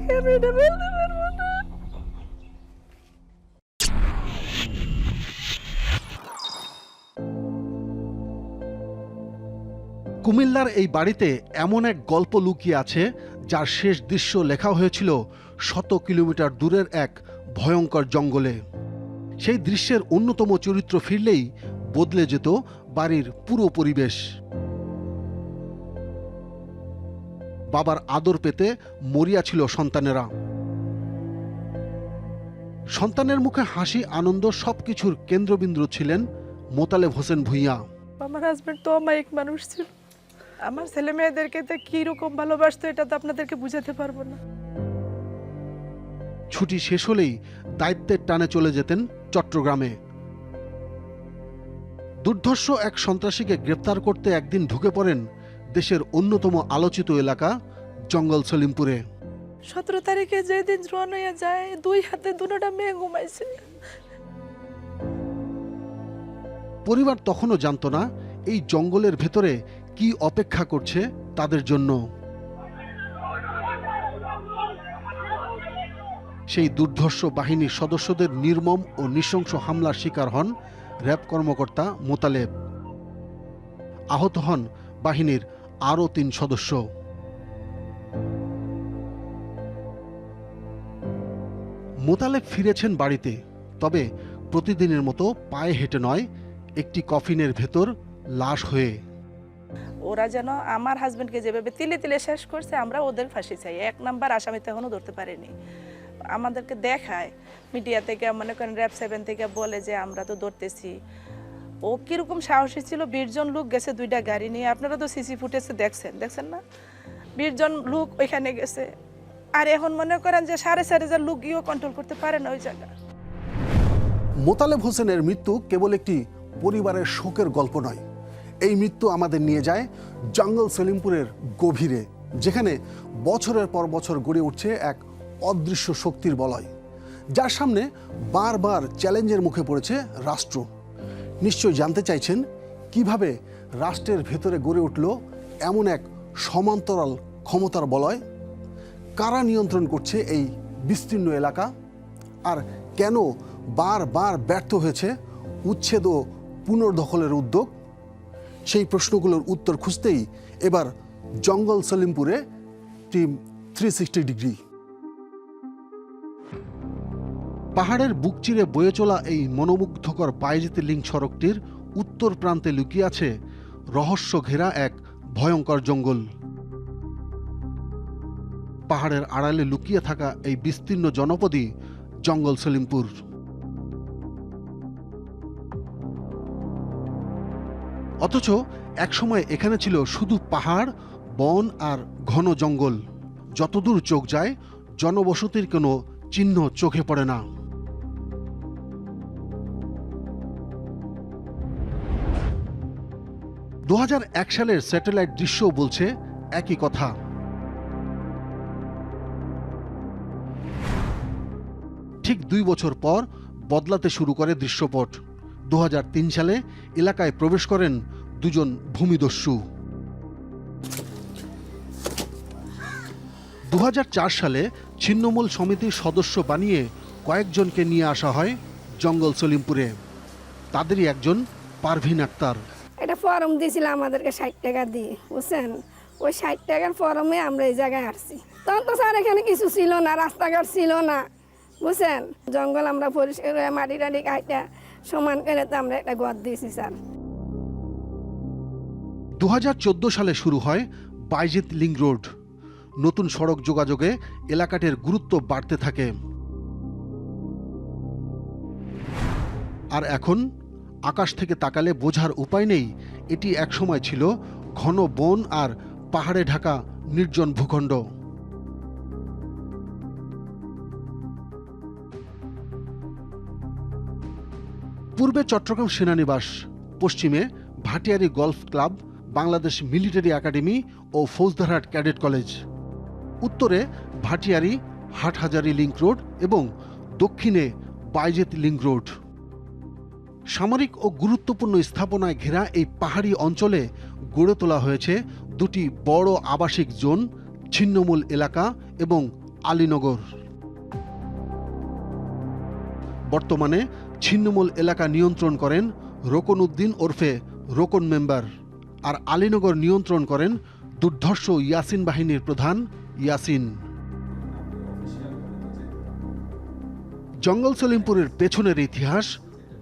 কেন এটা বলতে পারবো না। কুমিল্লার এই বাড়িতে এমন এক গল্প লুকিয়ে আছে যার শেষ দৃশ্য লেখা হয়েছিল 100 কিলোমিটার দূরের এক ভয়ঙ্কর জঙ্গলে। সেই দৃশ্যের অন্যতম চরিত্র ফিরলেই বদলে যেত বাড়ির পুরো পরিবেশ। বাবার আদর পেতে মরিয়া ছিল সন্তানেরা। সন্তানের মুখে হাসি, আনন্দ, সবকিছুর কেন্দ্রবিন্দু ছিলেন মোতালেব হোসেন ভূঁইয়া। আমার হাজবেন্ড তো অমায়িক মানুষ ছিল। আমার ছেলে মেয়েদেরকে তো কিরকম ভালোবাসতো এটা তো আপনাদেরকে বুঝাতে পারবো না। ছুটি শেষ হলেই দায়িত্বের টানে চলে যেতেন চট্টগ্রামে। দুর্ধর্ষ এক সন্ত্রাসীকে গ্রেপ্তার করতে একদিন ঢুকে পড়েন দেশের অন্যতম আলোচিত এলাকা জঙ্গল সলিমপুরে। 17 তারিখে যেদিন রওনা হয়ে যায়, 2 হাতে 2টা মেয়ে ঘুমাইছে। পরিবার তখনও জানতো না এই জঙ্গলের ভেতরে কি অপেক্ষা করছে তাদের জন্য। সেই দুর্ধর্ষ বাহিনীর সদস্যদের নির্মম ও নৃশংস হামলার শিকার হন র্যাব কর্মকর্তা মোতালেব। আহত হন বাহিনীর আরও 3 সদস্য। মোতালেব ফিরেছেন বাড়িতে, তবে প্রতিদিনের মতো পায়ে হেঁটে নয়, একটি কফিনের ভেতর লাশ হয়ে। ওরা যেন আমার হাজবেন্ডকে যেভাবে তিলে তিলে শেষ করছে, আমরা ওদের ফাঁসি চাই। 1 নাম্বার আসামি তো এখনো ধরতে পারিনি। আমাদেরকে দেখায় মিডিয়া থেকে, মনে করেন র‍্যাব 7 থেকে বলে যে আমরা তো ধরতেছি। ও কিরকম সাহসী ছিল, 20 জন লোক গেছে 2টা গাড়ি নিয়ে। আপনারা তো সিসি ফুটেজে দেখছেন না? 20 জন লোক ওইখানে গেছে। আর এখন মনে করেন যে 4,500 লোক গিয়েও কন্ট্রোল করতে পারে না ওই জায়গা। মোতালেব হোসেনের মৃত্যু কেবল একটি পরিবারের শোকের গল্প নয়। এই মৃত্যু আমাদের নিয়ে যায় জঙ্গল সলিমপুরের গভীরে, যেখানে বছরের পর বছর গড়ে উঠছে এক অদৃশ্য শক্তির বলয়, যার সামনে বারবার চ্যালেঞ্জের মুখে পড়েছে রাষ্ট্র। নিশ্চয়ই জানতে চাইছেন কিভাবে রাষ্ট্রের ভেতরে গড়ে উঠল এমন এক সমান্তরাল ক্ষমতার বলয়, কারা নিয়ন্ত্রণ করছে এই বিস্তীর্ণ এলাকা, আর কেন বারবার ব্যর্থ হয়েছে উচ্ছেদ ও পুনর্দখলের উদ্যোগ। সেই প্রশ্নগুলোর উত্তর খুঁজতেই এবার জঙ্গল সলিমপুরে টিম 360 ডিগ্রি। পাহাড়ের বুক চিরে বয়ে চলা এই মনোমুগ্ধকর বায়েজিদ লিংক সড়কটির উত্তর প্রান্তে লুকিয়ে আছে রহস্য ঘেরা এক ভয়ঙ্কর জঙ্গল। পাহাড়ের আড়ালে লুকিয়ে থাকা এই বিস্তীর্ণ জনপদই জঙ্গল সলিমপুর। অথচ একসময় এখানে ছিল শুধু পাহাড়, বন আর ঘন জঙ্গল। যতদূর চোখ যায় জনবসতির কোনো চিহ্ন চোখে পড়ে না। দু 2001 সালের স্যাটেলাইট দৃশ্য বলছে একই কথা। ঠিক 2 বছর পর বদলাতে শুরু করে দৃশ্যপট। 2003 সালে এলাকায় প্রবেশ করেন 2 জন ভূমিদস্যু। 2004 সালে ছিন্নমূল সমিতির সদস্য বানিয়ে কয়েকজনকে নিয়ে আসা হয় জঙ্গল সলিমপুরে। তাদেরই একজন পারভিন আক্তার। এটা ফর্ম দিয়েছিল আমাদেরকে 60 টাকা দিয়ে, বুঝছেন? ওই 60 টাকার ফর্মে আমরা এই জায়গায় আসছি। তখন তো স্যার এখানে কিছু ছিল না, রাস্তাঘাট ছিল না, বুঝছেন? জঙ্গল আমরা পরিষ্কার করে মাটি টাটি কাটা সমান করে তো আমরা একটা ঘর দিয়েছি স্যার। 2014 সালে শুরু হয় বায়েজিদ লিংক রোড। নতুন সড়ক যোগাযোগে এলাকাটির গুরুত্ব বাড়তে থাকে। আর এখন আকাশ থেকে তাকালে বোঝার উপায় নেই এটি একসময় ছিল ঘন বন আর পাহাড়ে ঢাকা নির্জন ভূখণ্ড। পূর্বে চট্টগ্রাম সেনানিবাস, পশ্চিমে Bhatiari Golf Club, Bangladesh Military Academy ও ফৌজদারহাট ক্যাডেট কলেজ, উত্তরে ভাটিয়ারি হাটহাজারী লিংক রোড এবং দক্ষিণে বায়েজিদ লিংক রোড। সামরিক ও গুরুত্বপূর্ণ স্থাপনায় ঘেরা এই পাহাড়ি অঞ্চলে গড়ে তোলা হয়েছে 2টি বড় আবাসিক জোন, ছিন্নমূল এলাকা এবং আলীনগর। বর্তমানে ছিন্নমূল এলাকা নিয়ন্ত্রণ করেন রোকন উদ্দিন ওরফে রোকন মেম্বার, আর আলীনগর নিয়ন্ত্রণ করেন দুর্ধর্ষ ইয়াসিন বাহিনীর প্রধান ইয়াসিন। জঙ্গল সলিমপুরের পেছনের ইতিহাস,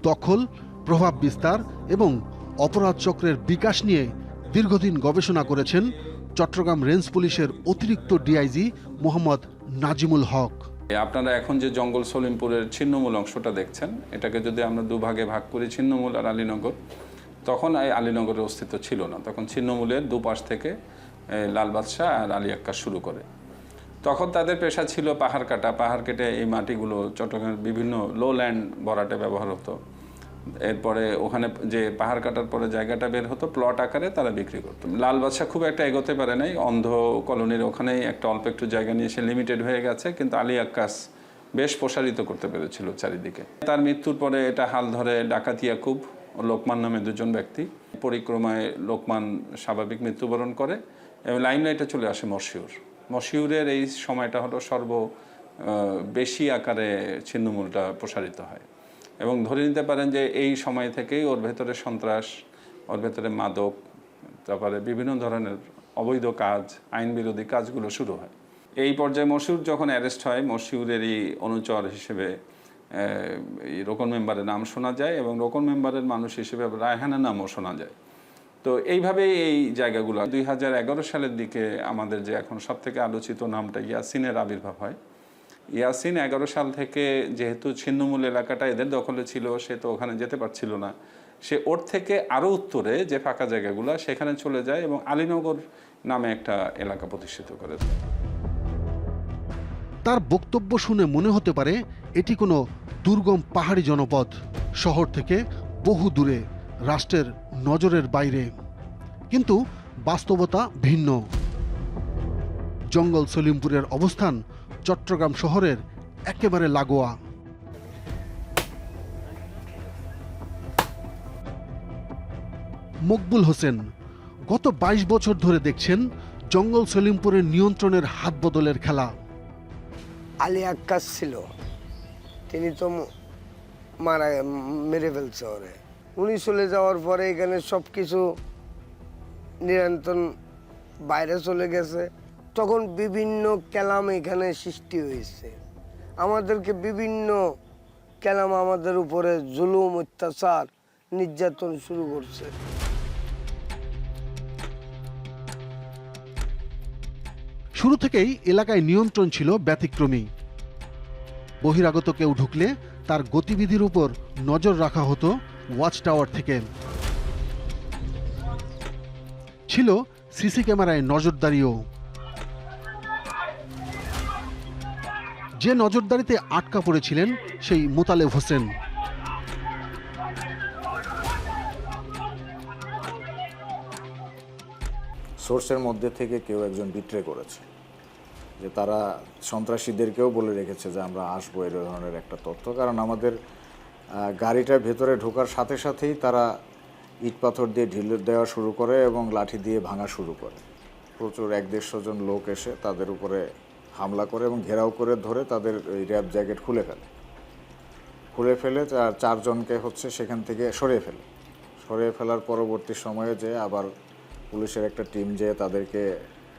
দখল, প্রভাব বিস্তার এবং অপরাধ চক্রের বিকাশ নিয়ে দীর্ঘদিন গবেষণা করেছেন চট্টগ্রাম রেঞ্জ পুলিশের অতিরিক্ত ডিআইজি মোহাম্মদ নাজিমুল হক। আপনারা এখন যে জঙ্গল সলিমপুরের ছিন্নমূল অংশটা দেখছেন, এটাকে যদি আমরা দুভাগে ভাগ করি, ছিন্নমূল আর আলীনগর, তখন এই আলীনগরের অস্তিত্ব ছিল না। তখন ছিন্নমূলের দুপাশ থেকে লাল বাদশাহ আর আলী আক্কাস শুরু করে। তখন তাদের পেশা ছিল পাহাড় কাটা। পাহাড় কেটে এই মাটিগুলো চট্টগ্রামের বিভিন্ন লো ল্যান্ড ভরাটে ব্যবহার হতো। এরপরে ওখানে যে পাহাড় কাটার পরে জায়গাটা বের হতো, প্লট আকারে তারা বিক্রি করতো। লাল বাদশাহ খুব একটা এগোতে পারে নাই, অন্ধ কলোনির ওখানেই একটা অল্প একটু জায়গা নিয়ে সে লিমিটেড হয়ে গেছে, কিন্তু আলী আক্কাস বেশ প্রসারিত করতে পেরেছিল চারিদিকে। তার মৃত্যুর পরে এটা হাল ধরে ডাকাত ইয়াকুব ও লোকমান নামে দুজন ব্যক্তি। পরিক্রমায় লোকমান স্বাভাবিক মৃত্যুবরণ করে এবং লাইমলাইটে চলে আসে মশিউর। মশিউরের এই সময়টা হলো বেশি আকারে ছিন্নমূলটা প্রসারিত হয় এবং ধরে নিতে পারেন যে এই সময় থেকেই ওর ভেতরে সন্ত্রাস, ওর ভেতরে মাদক, তারপরে বিভিন্ন ধরনের অবৈধ কাজ, আইন বিরোধী কাজগুলো শুরু হয়। এই পর্যায়ে মশিউর যখন অ্যারেস্ট হয়, মশিউরেরই অনুচর হিসেবে এই রোকন মেম্বারের নাম শোনা যায় এবং রোকন মেম্বারের মানুষ হিসেবে রায়হানের নামও শোনা যায়। তো এইভাবেই এই জায়গাগুলো 2011 সালের দিকে আমাদের যে এখন সবথেকে আলোচিত নামটা ইয়াসিনের আবির্ভাব হয়। ইয়াসিন 11 সাল থেকে যেহেতু ছিন্নমূল এলাকাটা এদের দখলে ছিল, সে তো ওখানে যেতে পারছিল না, সে ওর থেকে আরও উত্তরে যে ফাঁকা জায়গাগুলো সেখানে চলে যায় এবং আলীনগর নামে একটা এলাকা প্রতিষ্ঠিত করে। তার বক্তব্য শুনে মনে হতে পারে এটি কোনো দুর্গম পাহাড়ি জনপদ, শহর থেকে বহু দূরে, রাষ্ট্রের নজরের বাইরে। কিন্তু বাস্তবতা ভিন্ন। জঙ্গল সলিমপুরের অবস্থান চট্টগ্রাম শহরের একেবারে লাগোয়া। মকবুল হোসেন গত 22 বছর ধরে দেখছেন জঙ্গল সলিমপুরের নিয়ন্ত্রণের হাত বদলের খেলা। আলী আক্কাস ছিল, তিনি তো মেরে ফেলছে ওরে। উনি চলে যাওয়ার পরে এখানে সব কিছু নিয়ন্ত্রণ বাইরে চলে গেছে। তখন বিভিন্ন ক্যালাম এখানে সৃষ্টি হয়েছে, আমাদেরকে বিভিন্ন ক্যালাম আমাদের উপরে জুলুম, অত্যাচার, নির্যাতন শুরু করছে। শুরু থেকেই এলাকায় নিয়ন্ত্রণ ছিল ব্যতিক্রমী। বহিরাগত কেউ ঢুকলে তার গতিবিধির উপর নজর রাখা হতো ওয়াচ টাওয়ার থেকে। ছিল সিসি ক্যামেরায় নজরদারিও। যে নজরদারিতে আটকা পড়েছিলেন সেই মোতালেব হোসেন। সোর্সের মধ্যে থেকে কেউ একজন বিট্রে করেছে, যে তারা সন্ত্রাসীদেরকেও বলে রেখেছে যে আমরা আসবো, এই ধরনের একটা তথ্য। কারণ আমাদের গাড়িটার ভেতরে ঢোকার সাথে সাথেই তারা ইট পাথর দিয়ে ঢিল দেওয়া শুরু করে এবং লাঠি দিয়ে ভাঙা শুরু করে। প্রচুর 100-150 জন লোক এসে তাদের উপরে হামলা করে এবং ঘেরাও করে ধরে তাদের ওই র্যাব জ্যাকেট খুলে ফেলে 4 জনকে সেখান থেকে সরিয়ে ফেলার পরবর্তী সময়ে যে আবার পুলিশের একটা টিম যে তাদেরকে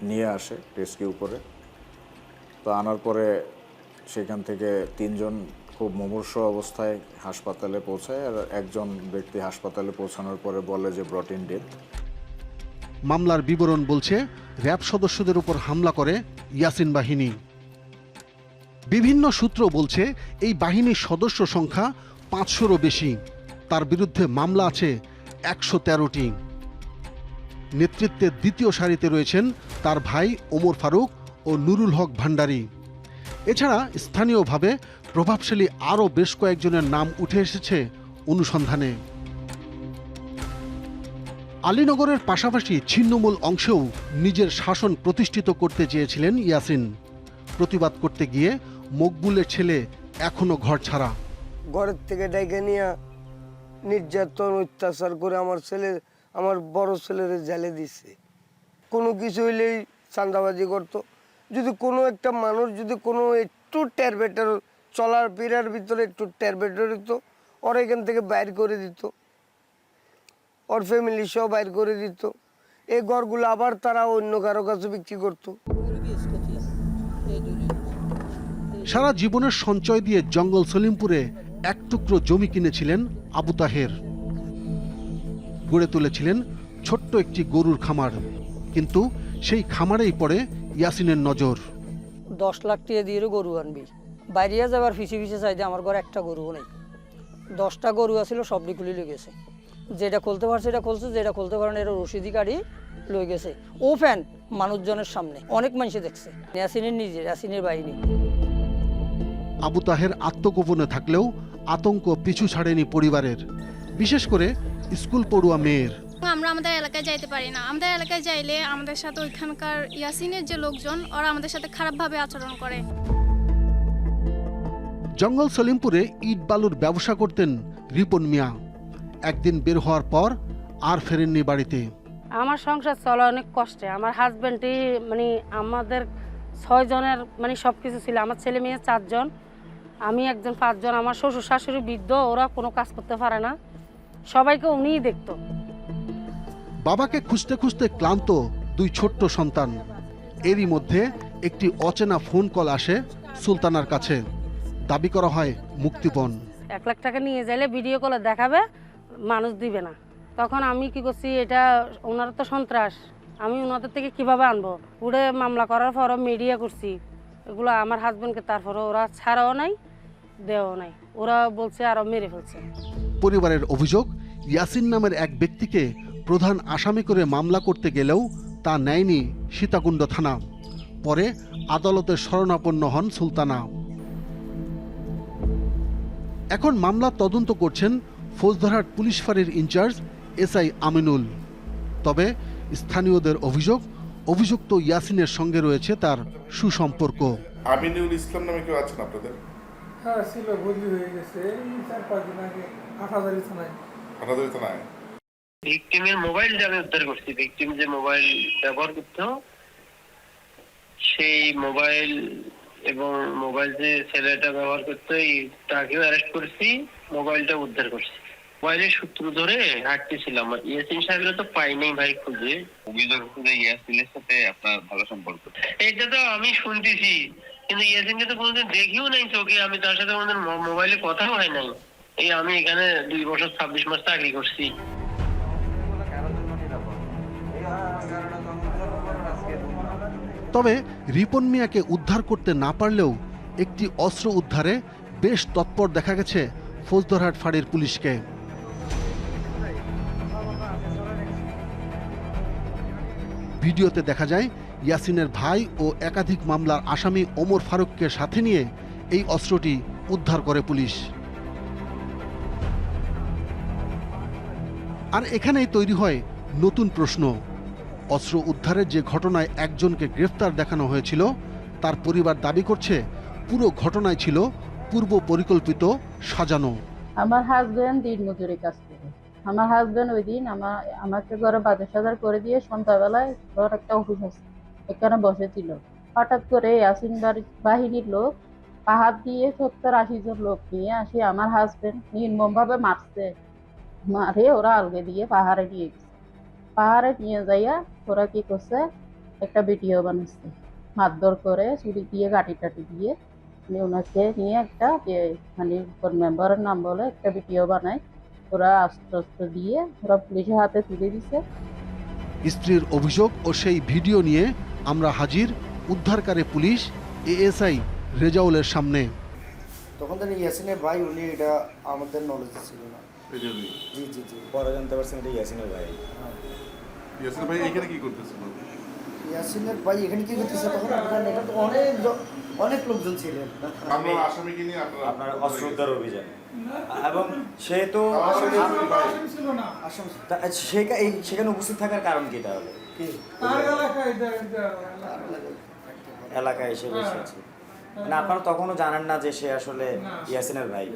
নিয়ে আসে রেস্কিউ করে। তো আনার পরে সেখান থেকে 3 জন খুব মুমূর্ষ অবস্থায় হাসপাতালে পৌঁছায়, আর একজন ব্যক্তি হাসপাতালে পৌঁছানোর পরে বলে যে ব্রট ইন ডেথ। মামলার বিবরণ বলছে র্যাব সদস্যদের উপর হামলা করে ইয়াসিন বাহিনী। বিভিন্ন সূত্র বলছে এই বাহিনীর সদস্য সংখ্যা 500-রও বেশি। তার বিরুদ্ধে মামলা আছে 113টি। নেতৃত্বের দ্বিতীয় সারিতে রয়েছেন তার ভাই ওমর ফারুক ও নুরুল হক ভান্ডারী। এছাড়া স্থানীয়ভাবে প্রভাবশালী আরও বেশ কয়েকজনের নাম উঠে এসেছে অনুসন্ধানে। আলীনগরের পাশাপাশি ছিন্নমূল অংশেও নিজের শাসন প্রতিষ্ঠিত করতে চেয়েছিলেন ইয়াসিন। প্রতিবাদ করতে গিয়ে মকবুলের ছেলে এখনো ঘর ছাড়া। ঘরের থেকে ডেকে নিয়ে নির্যাতন, অত্যাচার করে আমার বড় ছেলের জেলে দিচ্ছে। কোনো কিছু হইলেই চাঁদাবাজি করতো, যদি কোনো একটা মানুষ যদি কোনো একটু টেরবেটার চলার ফেরার ভিতরে একটু টেরবেটার দিত, ওর এখান থেকে বাইর করে দিত, ওর ফ্যামিলি সহ বাইর করে দিত। এই ঘরগুলো আবার তারা অন্য কারো কাছে বিক্রি করতো। সারা জীবনের সঞ্চয় দিয়ে জঙ্গল সলিমপুরে এক টুকরো জমি কিনেছিলেন আবু তাহের। গড়ে তুলেছিলেন ছোট্ট একটি গরুর খামার, কিন্তু সেই খামারেই পড়ে ইয়াসিনের নজর। 10 লাখ টাকা দিয়ে গরু আনবি, বাইরে যাবার পিছিয়ে পিছিয়ে চাইতে আমার ঘরে একটা গরুও নেই। 10টা গরু আছিল, সবটি খুলে লই গেছে। যেটা খুলতে পারছে এটা খুলছে, যেটা খুলতে পারে না এটা রশিদি কাটি লই গেছে। ও ফ্যান মানুষজনের সামনে অনেক মানুষে দেখছে। ইয়াসিনের নিজের, ইয়াসিনের বাহিনী। আবু তাহের আত্মগোপনে থাকলেও আতঙ্ক পিছু ছাড়েনি পরিবারের, বিশেষ করে স্কুল পড়ুয়া মেয়ের। আমরা আমাদের এলাকায় যাইতে পারি না। আমাদের এলাকায় যাইলে আমাদের সাথে ওইখানকার ইয়াসিনের যে লোকজন ওরা আমাদের সাথে খারাপভাবে আচরণ করে। জঙ্গল সলিমপুরে ইট বালুর ব্যবসা করতেন রিপন মিয়া। একদিন বের হওয়ার পর আর ফেরেননি বাড়িতে। আমার সংসার চলা অনেক কষ্টে। আমার হাজব্যান্ডই মানে আমাদের 6 জনের মানে সব কিছু ছিল। আমার ছেলে মেয়ে 4 জন, আমি একজন, 5 জন। আমার শ্বশুর শাশুড়ি বৃদ্ধ, ওরা কোনো কাজ করতে পারে না, সবাইকে উনিই দেখতো। বাবাকে খুঁজতে খুঁজতে ক্লান্ত 2 ছোট্ট সন্তান। এরই মধ্যে একটি অচেনা ফোন কল আসে সুলতানার কাছে। দাবি করা হয় মুক্তিপণ। 1 লাখ টাকা নিয়ে যাইলে ভিডিও কলে দেখাবে, মানুষ দিবে না। তখন আমি কি করছি, এটা ওনারা তো সন্ত্রাস, আমি ওনাদের থেকে কিভাবে আনবো? উড়ে মামলা করার পরও মিডিয়া করছি এগুলো আমার হাজব্যান্ডকে, তারপরে ওরা ছাড়াও নাই, দেওয়াও নাই, ওরা বলছে আরো মেরে ফেলছে। পরিবারের অভিযোগ, ইয়াসিন নামের এক ব্যক্তিকে প্রধান আসামি করে মামলা করতে গেলেও তা নেয়নি সীতাকুণ্ড থানা। পরে আদালতের শরণাপন্ন হন সুলতানা। এখন মামলা তদন্ত করছেন ফৌজদারহাট পুলিশ ফাঁড়ির ইনচার্জ এসআই আমিনুল। তবে স্থানীয়দের অভিযোগ, অভিযুক্ত ইয়াসিনের সঙ্গে রয়েছে তার সুসম্পর্ক। আমিনুল ইসলাম নামে কেউ আছেন আপনাদের? হ্যাঁ ছিল, বদলি হয়ে গেছে এই 4-5 দিন আগে হাটহাজারী থানায়। হাটহাজারী থানায় ভিকটিমের মোবাইলটা আমি উদ্ধার করছি। ভিকটিম যে মোবাইল ব্যবহার করতো সেই মোবাইল এবং মোবাইল যে ছেলেটা ব্যবহার করতো তাকেও অ্যারেস্ট করছি, মোবাইলটা উদ্ধার করছি। মোবাইলের সূত্র ধরে হাঁটতেছিলাম। ইয়াসিন সাহেবের তো পাই নাই ভাই খুঁজে। অভিযোগ হচ্ছে ইয়াসিনের সাথে আপনার ভালো সম্পর্ক। এটা তো আমি শুনতেছি, কিন্তু ইয়াসিনকে তো কোনোদিন দেখিও নাই চোখে। আমি তার সাথে কোনোদিন মোবাইলে কথা হয় নাই। এই আমি এখানে 2 বছর 26 মাস চাকরি করছি। তবে রিপন মিয়াকে উদ্ধার করতে না পারলেও একটি অস্ত্র উদ্ধারে বেশ তৎপর দেখা গেছে ফৌজদারহাট ফাঁড়ির পুলিশকে। ভিডিওতে দেখা যায় ইয়াসিনের ভাই ও একাধিক মামলার আসামি ওমর ফারুককে সাথে নিয়ে এই অস্ত্রটি উদ্ধার করে পুলিশ। আর এখানেই তৈরি হয় নতুন প্রশ্ন। অস্ত্র উদ্ধারের যে ঘটনায় একজনকে গ্রেফতার দেখানো হয়েছিল, তার পরিবার দাবি করছে পুরো ঘটনায় ছিল পূর্ব পরিকল্পিত, সাজানো। আমার হাজব্যান্ড দিন মজুরি কাজ করে। আমার হাজব্যান্ড ওই দিন আমাকে ঘরে বাজার সাজার করে দিয়ে সন্ধ্যাবেলায় ঘর একটা অফিস আছে এখানে বসেছিল। হঠাৎ করে ইয়াসিন বাহিনীর লোক পাহাড় দিয়ে 70-80 জন লোক নিয়ে আসি আমার হাজব্যান্ড নির্মমভাবে মারছে। মারে ওরা আলগে দিয়ে পাহাড়ে নিয়ে গেছে। পাহাড়ে নিয়ে যাইয়া ওরা কি করছে, একটা ভিডিও বানাচ্ছে, মারধর করে ছুরি দিয়ে গাটি টাটি দিয়ে ওনাকে নিয়ে একটা মানে মেম্বারের নাম বলে একটা ভিডিও বানায়। ওরা আস্তে দিয়ে ওরা পুলিশের হাতে তুলে দিছে। স্ত্রীর অভিযোগ ও সেই ভিডিও নিয়ে আমরা হাজির উদ্ধারকারী পুলিশ এএসআই রেজাউলের সামনে। তখন থেকে ইয়াসিনের ভাই, উনি এটা আমাদের নলেজে ছিল না। জি জি জি, পরে জানতে পারছেন এটা ইয়াসিনের ভাই। ইয়াসিনের ভাই এখানে কি করতেছিল? ইয়াসিনের ভাই এখানে কি করতেছে, তখন এটা তো অনেক লোকজন ছিলেন। আমরা আসামিকে নিয়ে আপনার অস্ত্র উদ্ধার অভিযান, এবং সে তো সেখানে উপস্থিত থাকার কারণ কি তাহলে? এলাকায় এসে বসেছে না, আপনারা তখনও জানেন না যে সে আসলে ইয়াসিনের ভাই?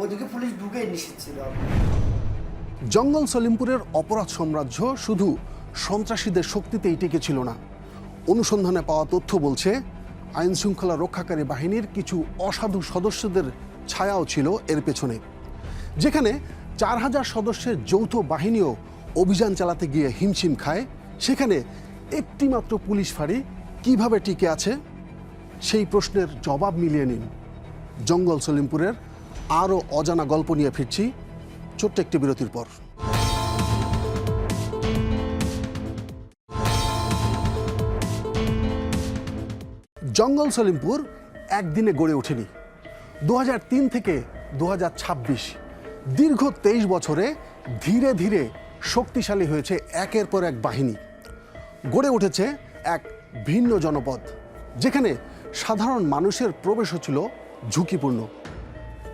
ওদিকে পুলিশ ঢুকে নিষেধ ছিল। জঙ্গল সলিমপুরের অপরাধ সাম্রাজ্য শুধু সন্ত্রাসীদের শক্তিতেই টিকে ছিল না, অনুসন্ধানে পাওয়া তথ্য বলছে আইন শৃঙ্খলা রক্ষাকারী বাহিনীর কিছু অসাধু সদস্যদের ছায়াও ছিল এর পেছনে। যেখানে 4000 সদস্যের যৌথ বাহিনীও অভিযান চালাতে গিয়ে হিমশিম খায়, সেখানে একটিমাত্র পুলিশ ফাঁড়ি কিভাবে টিকে আছে? সেই প্রশ্নের জবাব মিলিয়ে নিন। জঙ্গল সলিমপুরের আরও অজানা গল্প নিয়ে ফিরছি ছোট্ট একটি বিরতির পর। জঙ্গল সলিমপুর একদিনে গড়ে ওঠেনি। 2003 থেকে 2026 দীর্ঘ 23 বছরে ধীরে ধীরে শক্তিশালী হয়েছে একের পর এক বাহিনী। গড়ে উঠেছে এক ভিন্ন জনপদ, যেখানে সাধারণ মানুষের প্রবেশও ছিল ঝুঁকিপূর্ণ।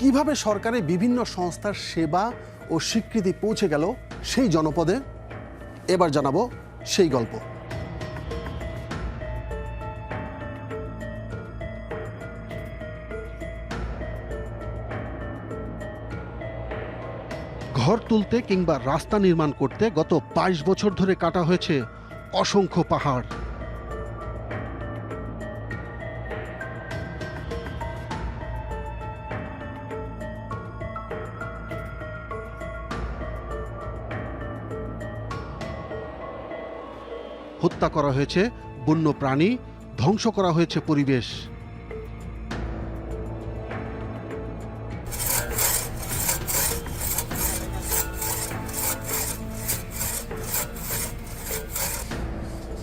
কিভাবে সরকারের বিভিন্ন সংস্থার সেবা ও স্বীকৃতি পৌঁছে গেল সেই জনপদে, এবার জানাবো সেই গল্প। ঘর তুলতে কিংবা রাস্তা নির্মাণ করতে গত 22 বছর ধরে কাটা হয়েছে অসংখ্য পাহাড়। হত্যা করা হয়েছে বন্য প্রাণী, ধ্বংস করা হয়েছে পরিবেশ।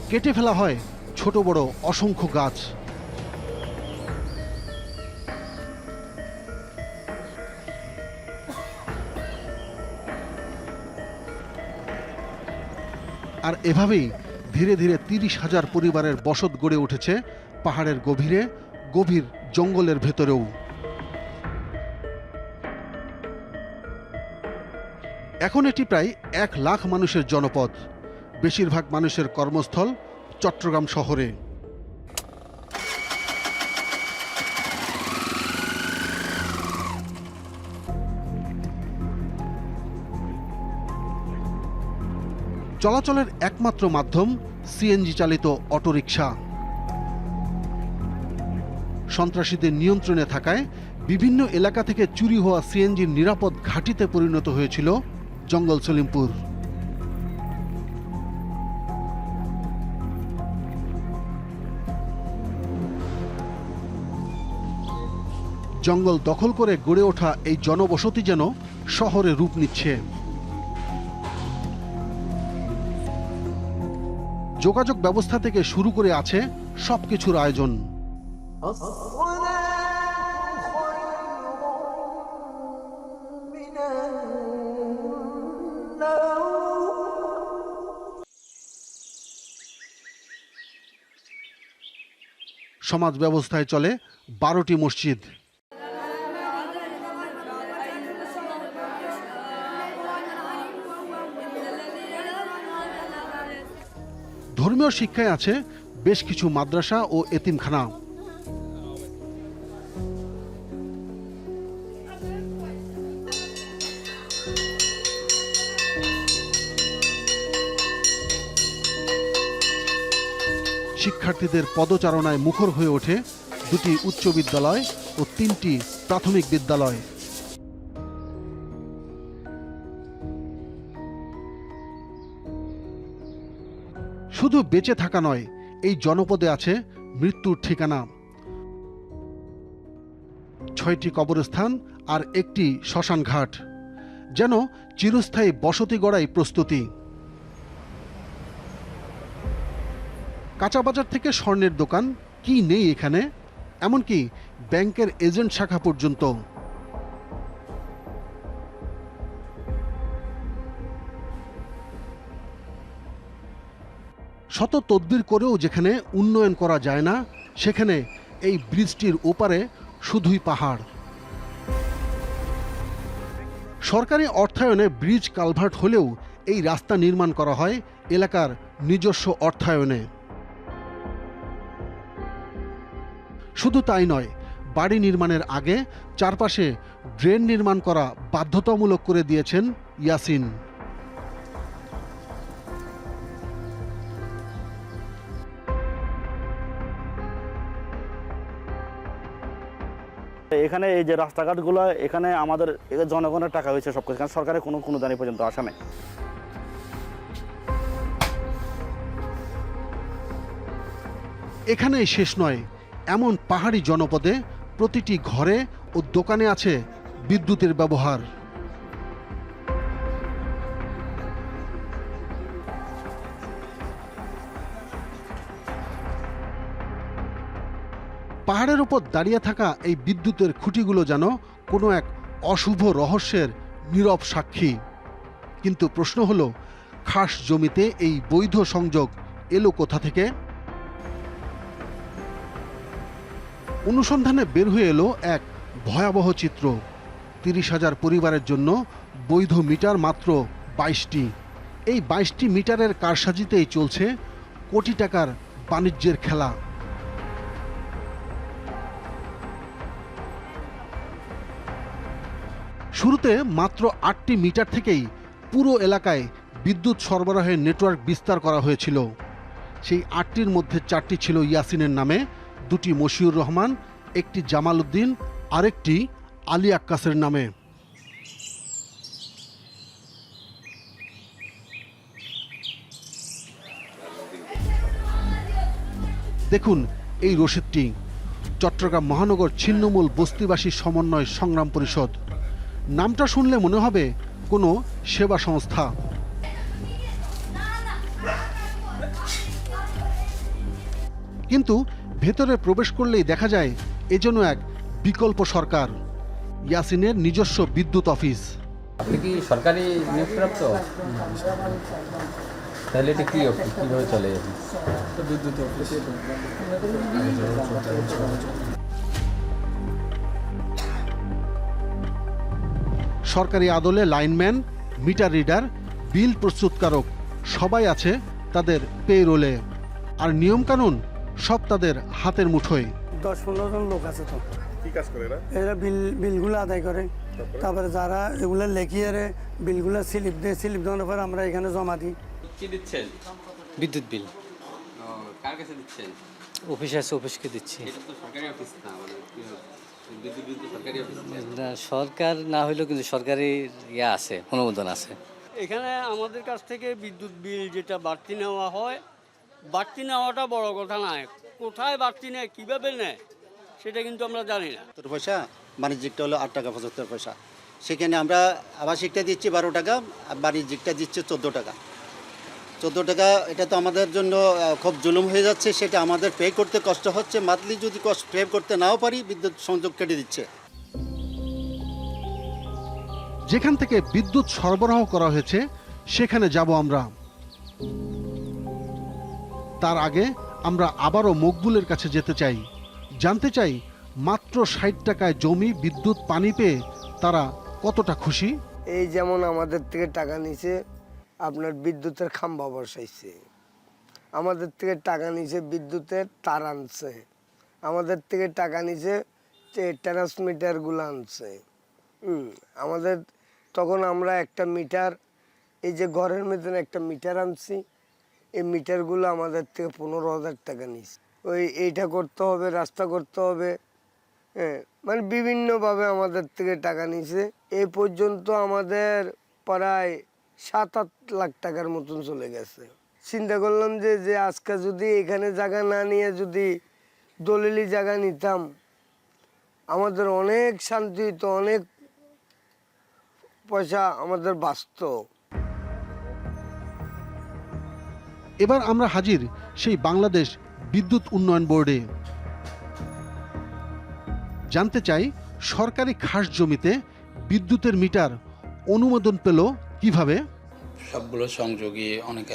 কেটে ফেলা হয় ছোট বড় অসংখ্য গাছ। আর এভাবেই ধীরে ধীরে 30,000 পরিবারের বসত গড়ে উঠেছে পাহাড়ের গভীরে, গভীর জঙ্গলের ভেতরেও। এখন এটি প্রায় 1 লাখ মানুষের জনপদ। বেশিরভাগ মানুষের কর্মস্থল চট্টগ্রাম শহরে। চলাচলের একমাত্র মাধ্যম সিএনজি চালিত অটোরিকশা। সন্ত্রাসীদের নিয়ন্ত্রণে থাকায় বিভিন্ন এলাকা থেকে চুরি হওয়া সিএনজির নিরাপদ ঘাঁটিতে পরিণত হয়েছিল জঙ্গল সলিমপুর। জঙ্গল দখল করে গড়ে ওঠা এই জনবসতি যেন শহরে রূপ নিচ্ছে। যোগাযোগ ব্যবস্থা থেকে শুরু করে আছে সবকিছুর আয়োজন। সমাজ ব্যবস্থায় চলে 12টি মসজিদ। ধর্মীয় শিক্ষায় আছে বেশ কিছু মাদ্রাসা ও এতিমখানা। শিক্ষার্থীদের পদচারণায় মুখর হয়ে ওঠে 2টি উচ্চ বিদ্যালয় ও 3টি প্রাথমিক বিদ্যালয়। শুধু বেঁচে থাকা নয়, এই জনপদে আছে মৃত্যুর ঠিকানা। 6টি কবরস্থান আর 1টি শ্মশান ঘাট, যেন চিরস্থায়ী বসতি গড়াই প্রস্তুতি। কাঁচা বাজার থেকে স্বর্ণের দোকান কি নেই এখানে, এমনকি ব্যাংকের এজেন্ট শাখা পর্যন্ত। শত তদবির করেও যেখানে উন্নয়ন করা যায় না, সেখানে এই ব্রিজটির ওপারে শুধুই পাহাড়। সরকারি অর্থায়নে ব্রিজ কালভার্ট হলেও এই রাস্তা নির্মাণ করা হয় এলাকার নিজস্ব অর্থায়নে। শুধু তাই নয়, বাড়ি নির্মাণের আগে চারপাশে ড্রেন নির্মাণ করা বাধ্যতামূলক করে দিয়েছেন ইয়াসিন। এখানে এই যে রাস্তাঘাটগুলো এখানে আমাদের জনগণের টাকা হয়েছে সব কিছু, সরকারের কোনো দানি পর্যন্ত আসা নেই। এখানেই শেষ নয়, এমন পাহাড়ি জনপদে প্রতিটি ঘরে ও দোকানে আছে বিদ্যুতের ব্যবহার। পাহাড়ের উপর দাঁড়িয়ে থাকা এই বিদ্যুতের খুঁটিগুলো যেন কোনো এক অশুভ রহস্যের নীরব সাক্ষী। কিন্তু প্রশ্ন হলো, খাস জমিতে এই বৈধ সংযোগ এলো কোথা থেকে? অনুসন্ধানে বের হয়ে এলো এক ভয়াবহ চিত্র। 30,000 পরিবারের জন্য বৈধ মিটার মাত্র 22টি। এই 22টি মিটারের কারসাজিতেই চলছে কোটি টাকার বাণিজ্যের খেলা। শুরুতে মাত্র 8টি মিটার থেকেই পুরো এলাকায় বিদ্যুৎ সরবরাহের নেটওয়ার্ক বিস্তার করা হয়েছিল। সেই 8টির মধ্যে 4টি ছিল ইয়াসিনের নামে, 2টি মশিউর রহমান, 1টি জামাল উদ্দিন, আরেকটি আলী আক্কাসের নামে। দেখুন এই রসিদটি, চট্টগ্রাম মহানগর ছিন্নমূল বস্তিবাসী সমন্বয় সংগ্রাম পরিষদ। নামটা শুনলে মনে হবে কোনো সেবা সংস্থা। কিন্তু ভেতরে প্রবেশ করলেই দেখা যায় এজন্য এক বিকল্প সরকার, ইয়াসিনের নিজস্ব বিদ্যুৎ অফিস। আপনি কি সরকারি নিয়োগপ্রাপ্ত? তাহলে এটা কি অফিস, কিভাবে চলে বিদ্যুৎ অফিস? সরকারি আদলে লাইনম্যান, মিটার রিডার, বিল প্রস্তুতকারক সবাই আছে তাদের পেরোলে। আর নিয়মকানুন সব তাদের হাতের মুঠোয়। 10-15 জন লোক আছে। তো কি কাজ করে এরা বিলগুলো আদায় করে, তারপরে যারা এগুলো লেখিয়ে বিলগুলো স্লিপ দেয়, স্লিপ দেওয়ার পর আমরা এখানে জমা দিই। কি দিচ্ছেন? বিদ্যুৎ বিল। কার কাছে দিচ্ছেন? অফিস আছে, অফিসকে দিচ্ছি। এটা তো সরকারি অফিস না, মানে বিদ্যুৎ বিল তো সরকারি অফিস না। সরকার না হইলেও কিন্তু সরকারি ইয়া আছে, অনুমোদন আছে। এখানে আমাদের কাছ থেকে বিদ্যুৎ বিল যেটা বাড়তি নেওয়া হয়, বাড়তি নেওয়াটা বড় কথা নয়, কোথায় বাড়তি নেয়, কীভাবে নেয় সেটা কিন্তু আমরা জানি না। পয়সা বাণিজ্যিকটা হলো 8 টাকা 75 পয়সা, সেখানে আমরা আবাসিকটা দিচ্ছি 12 টাকা, আর বাণিজ্যিকটা দিচ্ছে 14 টাকা। 14 টাকা এটা তো আমাদের জন্য খুব জুলুম হয়ে যাচ্ছে, সেটা আমাদের পে করতে কষ্ট হচ্ছে। মান্থলি যদি পে করতে নাও পারি, বিদ্যুৎ সংযোগ কেটে দিচ্ছে। যেখান থেকে বিদ্যুৎ সরবরাহ করা হয়েছে সেখানে যাব আমরা। তার আগে আমরা আবারও মকবুলের কাছে যেতে চাই, জানতে চাই মাত্র 60 টাকায় জমি, বিদ্যুৎ, পানি পেয়ে তারা কতটা খুশি। এই যেমন আমাদের থেকে টাকা নিছে, আপনার বিদ্যুতের খাম্বা বসাইছে, আমাদের থেকে টাকা নিছে বিদ্যুতের তার আনছে, আমাদের থেকে টাকা নিছে ট্রান্সমিটারগুলো আনছে। আমাদের তখন আমরা একটা মিটার, এই যে ঘরের মধ্যে একটা মিটার আনছি, এই মিটারগুলো আমাদের থেকে 15,000 টাকা নিছে। এইটা করতে হবে, রাস্তা করতে হবে, মানে বিভিন্নভাবে আমাদের থেকে টাকা নিছে। এই পর্যন্ত আমাদের প্রায় 7-8 লাখ টাকার মতন চলে গেছে। চিন্তা করলাম যে আজকে যদি এখানে জায়গা না নিয়ে যদি দলিলি জায়গা নিতাম, আমাদের অনেক শান্তি হইতো, অনেক পয়সা আমাদের বাঁচত। এবার আমরা হাজির সেই বাংলাদেশ বিদ্যুৎ উন্নয়ন বোর্ডে। জানতে চাই সরকারি খাস জমিতে বিদ্যুতের মিটার অনুমোদন পেল কিভাবে। সবগুলো সংযোগই অনেক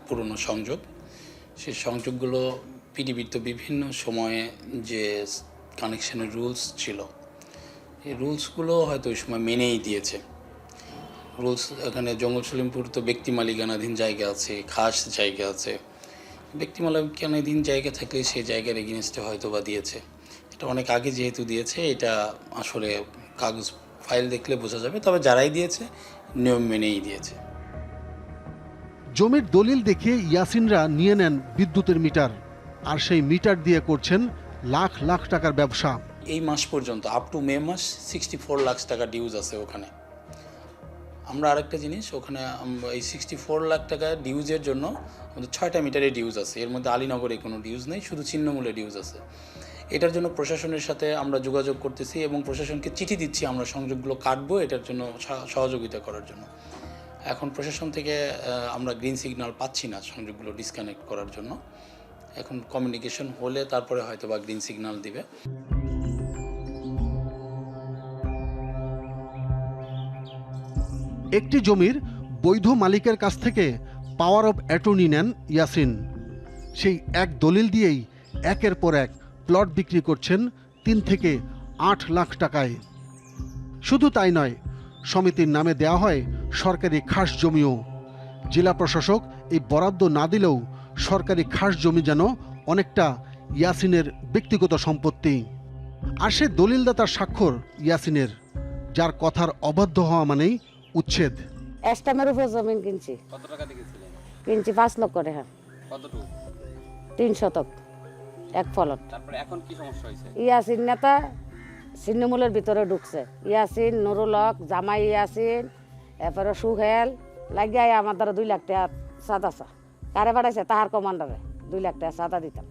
পুরনো সংযোগ। সেই সংযোগগুলো পিডিবির তো বিভিন্ন সময়ে যে কানেকশনের রুলস ছিল, এই রুলসগুলো হয়তো ওই সময় মেনেই দিয়েছে। রুলস এখানে জঙ্গল সলিমপুর তো ব্যক্তি মালিকানাধীন জায়গা আছে, খাস জায়গা আছে। ব্যক্তি মালিকানাধীন জায়গা থাকলে সেই জায়গার এগেনস্টে হয়তো বা দিয়েছে। এটা অনেক আগে যেহেতু দিয়েছে, এটা আসলে কাগজ ফাইল দেখলে বোঝা যাবে, তবে যারাই দিয়েছে নিয়ম মেনেই দিয়েছে। জমির দলিল দেখিয়ে ইয়াসিনরা নিয়ে নেন বিদ্যুতের মিটার, আর সেই মিটার দিয়ে করছেন লাখ লাখ টাকার ব্যবসা। এই মাস পর্যন্ত আপ টু মে মাস 64 লাখ টাকা ডিউজ আছে ওখানে। আমরা আরেকটা জিনিস, ওখানে এই 64 লাখ টাকা ডিউজের জন্য আমাদের 6টা মিটারে ডিউজ আছে, এর মধ্যে আলীনগরে কোনো ডিউজ নেই, শুধু ছিন্নমূলে ডিউজ আছে। এটার জন্য প্রশাসনের সাথে আমরা যোগাযোগ করতেছি এবং প্রশাসনকে চিঠি দিচ্ছি আমরা সংযোগগুলো কাটবো এটার জন্য সহযোগিতা করার জন্য। এখন প্রশাসন থেকে আমরা গ্রিন সিগন্যাল পাচ্ছি না সংযোগগুলো ডিসকানেক্ট করার জন্য। এখন কমিউনিকেশন হলে তারপরে হয়তো বা গ্রিন সিগন্যাল দিবে। একটি জমির বৈধ মালিকের কাছ থেকে পাওয়ার অফ অ্যাটর্নি নেন ইয়াসিন। সেই এক দলিল দিয়েই একের পর এক প্লট বিক্রি করছেন 3 থেকে 8 লাখ টাকায়। শুধু তাই নয়, সমিতির নামে দেওয়া হয় সরকারি খাস জমিও। জেলা প্রশাসক এই বরাদ্দ না দিলেও সরকারি খাস জমি যেন অনেকটা ইয়াসিনের ব্যক্তিগত সম্পত্তি। আর সে দলিলদাতার স্বাক্ষর ইয়াসিনের, যার কথার অবাধ্য হওয়া মানেই উচ্ছেদ। এস্টামের উপর জমি কিনছি। কত টাকা দিয়েছিলেন? কিনছি 5 লক্ষ টাকা। কতটুকু? 3 শতক এক ফলট। তারপরে এখন কি সমস্যা হয়েছে? ইয়াসিন নেতা ছিন্নমূলের ভিতরে ঢুকছে। ইয়াসিন, নুরুল হক, জামাই ইয়াসিন, এরপরে সুহেল লাগিয়ে আমার দ্বারা 2 লাখ টাকা চাঁদা আছে। কারে বাড়াইছে? তাহার কমান্ডারে 2 লাখ টাকা চাঁদা দিতাম।